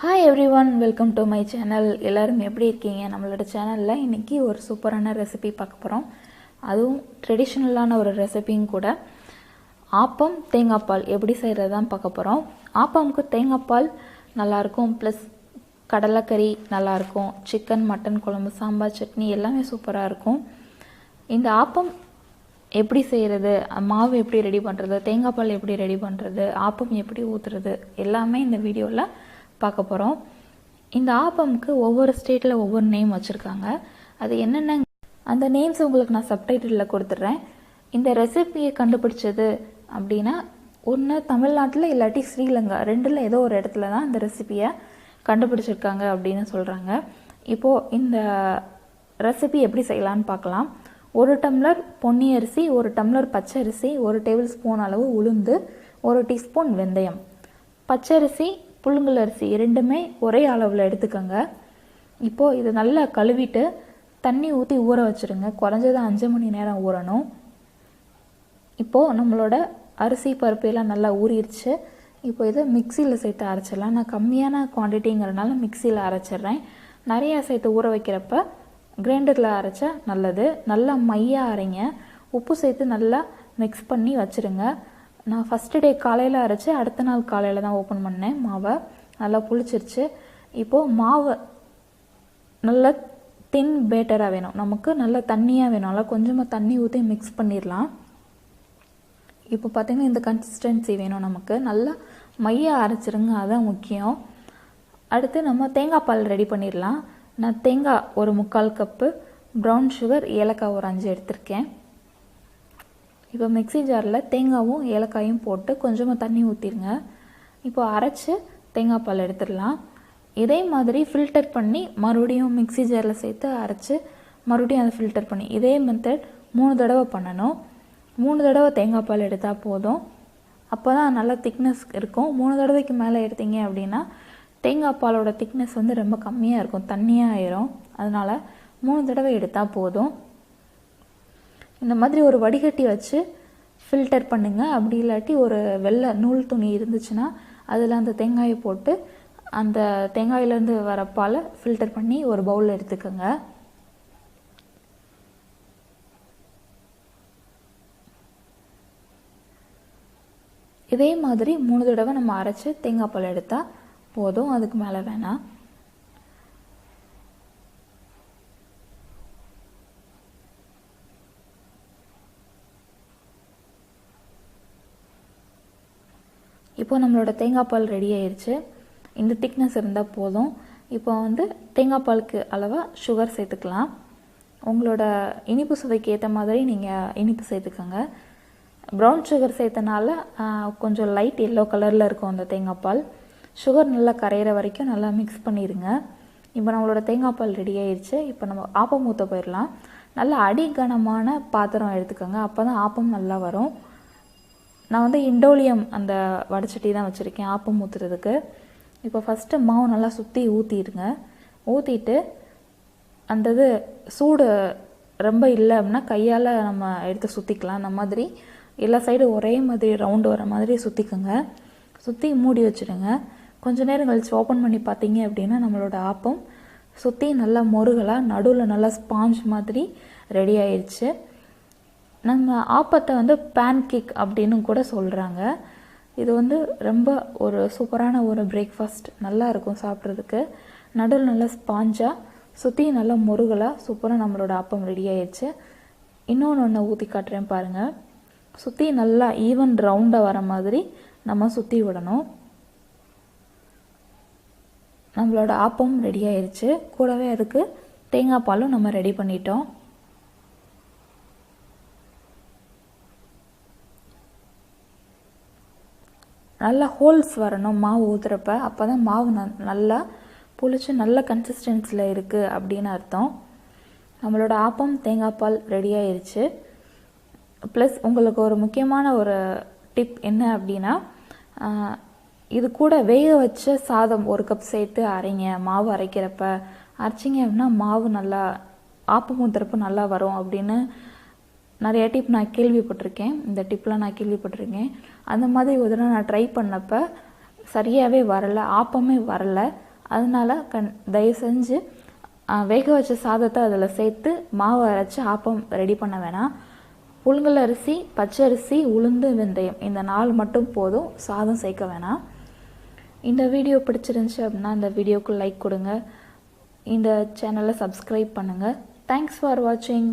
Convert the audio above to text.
Hi everyone, welcome to my channel. எல்லாரும் எப்படி இருக்கீங்க? நம்மளோட சேனல்ல இன்னைக்கு ஒரு சூப்பரான ரெசிபி பார்க்க போறோம். அதுவும் ட்ரெடிஷனலான ஒரு ரெசிபியும் கூட. ஆப்பம் தேங்காய் பால் எப்படி செய்யறது தான் பார்க்க போறோம். ஆப்பம்க்கு தேங்காய் பால் நல்லா இருக்கும், ப்ளஸ் கடலைக்கறி நல்லா இருக்கும், சிக்கன் மட்டன் குழம்பு சாம்பார் சட்னி எல்லாமே சூப்பரா இருக்கும். இந்த ஆப்பம் எப்படி செய்யறது, மாவு எப்படி ரெடி பண்றது, தேங்காய் பால் எப்படி ரெடி பண்றது, ஆப்பம் எப்படி ஊத்துறது எல்லாமே இந்த வீடியோல பார்க்க போகிறோம். இந்த ஆப்பம்க்கு ஒவ்வொரு ஸ்டேட்டில் ஒவ்வொரு நேம் வச்சுருக்காங்க. அது என்னென்ன அந்த நேம்ஸ் உங்களுக்கு நான் சப்டைட்டிலில் கொடுத்துட்றேன். இந்த ரெசிபியை கண்டுபிடிச்சது அப்படின்னா ஒன்று தமிழ்நாட்டில் இல்லாட்டி ஸ்ரீலங்கா, ரெண்டில் ஏதோ ஒரு இடத்துல தான் இந்த ரெசிபியை கண்டுபிடிச்சிருக்காங்க அப்படின்னு சொல்கிறாங்க. இப்போது இந்த ரெசிபி எப்படி செய்யலான்னு பார்க்கலாம். 1 டம்ளர் பொன்னி அரிசி, 1 டம்ளர் பச்சை அரிசி, 1 டேபிள் ஸ்பூன் அளவு உளுந்து, 1 டீஸ்பூன் வெந்தயம். பச்சரிசி புழுங்கல் அரிசி ரெண்டுமே ஒரே அளவில் எடுத்துக்கோங்க. இப்போது இது நல்லா கழுவிட்டு தண்ணி ஊற்றி ஊற வச்சுருங்க. குறைஞ்சது 5 மணி நேரம் ஊறணும். இப்போது நம்மளோட அரிசி பருப்பு எல்லாம் நல்லா ஊறிடுச்சு. இப்போ இதை மிக்சியில் சேர்த்து அரைச்சிடலாம். நான் கம்மியான குவான்டிட்டிங்கிறதுனால மிக்சியில் அரைச்சிட்றேன். நிறையா சேர்த்து ஊற வைக்கிறப்ப கிரைண்டரில் அரைச்சா நல்லது. நல்லா மையாக அரைங்க. உப்பு சேர்த்து நல்லா மிக்ஸ் பண்ணி வச்சுருங்க. நான் ஃபஸ்ட்டு டே காலையில் அரைச்சி அடுத்த நாள் காலையில் தான் ஓப்பன் பண்ணேன். மாவை நல்லா புளிச்சிருச்சு. இப்போது மாவு நல்லா தின் பேட்டராக வேணும், நமக்கு நல்லா தண்ணியாக வேணும். நல்லா கொஞ்சமாக தண்ணி ஊற்றி மிக்ஸ் பண்ணிடலாம். இப்போ பார்த்திங்கன்னா இந்த கன்சிஸ்டன்சி வேணும் நமக்கு. நல்லா மையாக அரைச்சிருங்க, அதுதான் முக்கியம். அடுத்து நம்ம தேங்காய் பால் ரெடி பண்ணிடலாம். நான் தேங்காய் ஒரு 3/4 கப்பு, ப்ரௌன் சுகர், ஏலக்காய் ஒரு 5 எடுத்திருக்கேன். இப்போ மிக்சி ஜாரில் தேங்காயும் ஏலக்காயும் போட்டு கொஞ்சமாக தண்ணி ஊற்றிடுங்க. இப்போ அரைச்சி தேங்காய் பால் எடுத்துடலாம். இதே மாதிரி ஃபில்டர் பண்ணி மறுபடியும் மிக்சி ஜாரில் சேர்த்து அரைச்சி மறுபடியும் அதை ஃபில்டர் பண்ணி இதே மெத்தட் 3 தடவை பண்ணணும். 3 தடவை தேங்காய் பால் எடுத்தால் போதும். அப்போ தான் நல்லா திக்னஸ் இருக்கும். 3 தடவைக்கு மேலே எடுத்தீங்க அப்படின்னா தேங்காய் பாலோட திக்னஸ் ரொம்ப கம்மியாக இருக்கும், தண்ணியாக ஆயிரும். அதனால் 3 தடவை எடுத்தால் போதும். இந்த மாதிரி ஒரு வடிகட்டி வச்சு ஃபில்டர் பண்ணுங்கள். அப்படி இல்லாட்டி ஒரு வெள்ளை நூல் துணி இருந்துச்சுன்னா அதில் அந்த தேங்காயை போட்டு அந்த தேங்காயிலேருந்து வர பாலை ஃபில்டர் பண்ணி ஒரு பவுலில் எடுத்துக்கோங்க. இதே மாதிரி 3 தடவை நம்ம அரைச்சி தேங்காய் பால் எடுத்தால் போதும், அதுக்கு மேலே வேணாம். இப்போ நம்மளோட தேங்காய் பால் ரெடி ஆயிடுச்சு. இந்த திக்னஸ் இருந்தால் போதும். இப்போ தேங்காய் பாலுக்கு அளவாக சுகர் சேர்த்துக்கலாம். உங்களோட இனிப்பு சுவைக்கு ஏற்ற மாதிரி நீங்கள் இனிப்பு சேர்த்துக்கோங்க. ப்ரௌன் சுகர் சேர்த்தனால கொஞ்சம் லைட் எல்லோ கலரில் இருக்கும் அந்த தேங்காய் பால். சுகர் நல்லா கரையிற வரைக்கும் நல்லா மிக்ஸ் பண்ணிடுங்க. இப்போ நம்மளோட தேங்காய் பால் ரெடி ஆயிடுச்சு. இப்போ நம்ம ஆப்பம் ஊற்ற போயிடலாம். நல்லா அடிகனமான பாத்திரம் எடுத்துக்கோங்க, அப்போ தான் ஆப்பம் நல்லா வரும். நான் இண்டோலியம் அந்த வடைச்சட்டி தான் வச்சுருக்கேன் ஆப்பம் ஊற்றுறதுக்கு. இப்போ ஃபஸ்ட்டு மாவு நல்லா சுற்றி ஊற்றிடுங்க. ஊற்றிட்டு அந்த இது சூடு ரொம்ப இல்லை அப்படின்னா கையால் நம்ம எடுத்து சுற்றிக்கலாம். அந்த மாதிரி எல்லா சைடும் ஒரே மாதிரி ரவுண்டு வர மாதிரி சுற்றிக்கோங்க. சுற்றி மூடி வச்சுடுங்க. கொஞ்சம் நேரம் கழித்து ஓப்பன் பண்ணி பார்த்தீங்க அப்படின்னா நம்மளோட ஆப்பம் சுற்றி நல்லா முருகலாக நடுவில் நல்லா ஸ்பாஞ்ச் மாதிரி ரெடி ஆயிடுச்சு. நம்ம ஆப்பத்தை பேன் கேக் அப்படின்னு கூட சொல்கிறாங்க. இது ரொம்ப ஒரு சூப்பரான ஒரு பிரேக்ஃபாஸ்ட், நல்லா இருக்கும் சாப்பிட்றதுக்கு. நடுவில் நல்லா ஸ்பாஞ்சாக சுற்றி நல்லா முருகலாக சூப்பராக நம்மளோட ஆப்பம் ரெடி ஆயிடுச்சு. இன்னொன்று ஊற்றி காட்டுறேன் பாருங்கள். சுற்றி நல்லா ஈவன் ரவுண்டாக வர மாதிரி நம்ம சுற்றி விடணும். நம்மளோட ஆப்பம் ரெடி ஆயிடுச்சு. கூடவே அதுக்கு தேங்காய் பாலும் நம்ம ரெடி பண்ணிட்டோம். நல்லா ஹோல்ஸ் வரணும் மாவு ஊற்றுறப்ப, அப்போ தான் மாவு நல்லா புளிச்சு நல்ல கன்சிஸ்டன்சியில் இருக்குது அப்படின்னு அர்த்தம். நம்மளோட ஆப்பம் தேங்காய் பால் ரெடி ஆயிடுச்சு. ப்ளஸ் உங்களுக்கு ஒரு முக்கியமான ஒரு டிப் என்ன அப்படின்னா, இது கூட வேக வச்ச சாதம் 1 கப் சேர்த்து அரைங்க. மாவு அரைக்கிறப்ப அரைச்சிங்க அப்படின்னா மாவு நல்லா ஆப்பம் ஊற்றுறப்ப நல்லா வரும் அப்படின்னு நிறைய டிப் நான் கேள்விப்பட்டிருக்கேன். இந்த டிப்லாம் நான் கேள்விப்பட்டிருக்கேன். அந்த மாதிரி ஒரு தடவை நான் ட்ரை பண்ணப்போ சரியாகவே வரலை, ஆப்பமே வரலை. அதனால தயவு செஞ்சு வேக வச்ச சாதத்தை அதில் சேர்த்து மாவு அரைச்சி ஆப்பம் ரெடி பண்ண வேணாம். புழுங்கல் அரிசி, பச்சரிசி, உளுந்து, வெந்தயம் இந்த 4 மட்டும் போதும், சாதம் சேர்க்க வேணாம். இந்த வீடியோ பிடிச்சிருந்துச்சு அப்படின்னா இந்த வீடியோக்கு லைக் கொடுங்க, இந்த சேனலை சப்ஸ்கிரைப் பண்ணுங்கள். தேங்க்ஸ் ஃபார் வாட்சிங்.